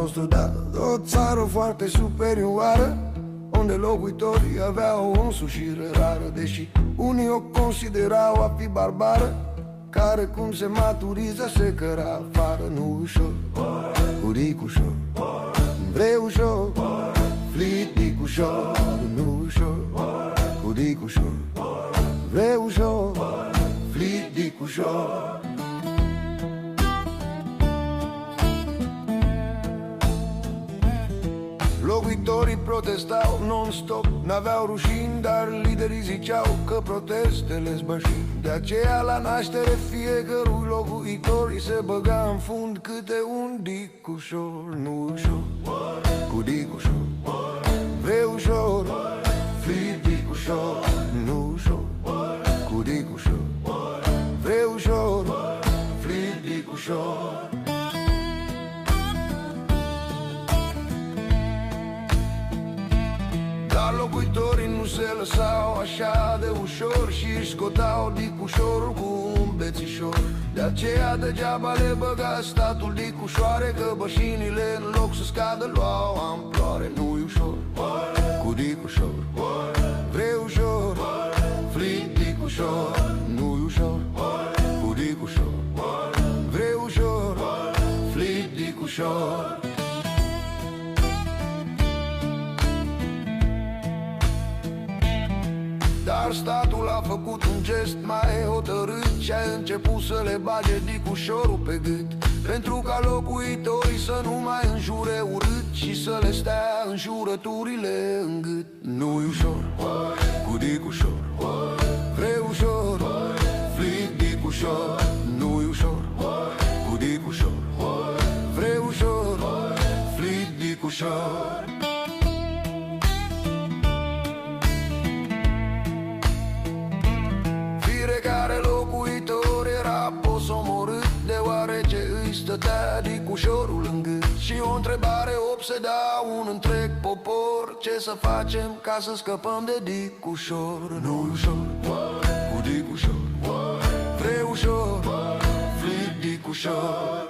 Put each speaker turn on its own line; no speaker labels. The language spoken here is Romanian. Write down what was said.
fost odată o țară foarte superioară, unde locuitorii aveau o însușire rară, deși unii o considerau a fi barbară, care cum se maturiza se căra afară. Nu ușor, buric ușor, vrei ușor, flitic ușor. Nu ușor, buric ușor, vrei ușor, flitic ușor. Locuitorii protestau non-stop, n-aveau rușini, dar liderii ziceau că protestele zbășin. De aceea la naștere fiecărui locuitor îi se băga în fund câte un dic ușor. Nu ușor, cu dic ușor, vrei ușor, flitic ușor. Nu ușor, cu dic ușor, vrei ușor, flitic ușor. Dar locuitorii nu se lăsau așa de ușor și își scotau dicușorul cu un bețișor. De aceea degeaba le băga statul dicușoare, că bășinile în loc să scadă luau amploare. Nu-i ușor, cu dicușor, vrei ușor, flitic ușor. Nu-i ușor, cu dicușor, vrei ușor, flitic ușor. Dar statul a făcut un gest mai hotărât și a început să le bage dicușorul pe gât, pentru ca locuitorii să nu mai înjure urât și să le stea înjurăturile în gât. Nu-i ușor, cu dicușor, vrei ușor, flitic ușor. Nu-i ușor, cu dicușor, vrei ușor, flitic ușor. Fiecare locuitor era posomorât, deoarece îi stătea dicușorul în gât. Și o întrebare obseda un întreg popor: ce să facem ca să scăpăm de dicușor? Nu-i ușor, cu dicușor, vrei ușor, flitic ușor.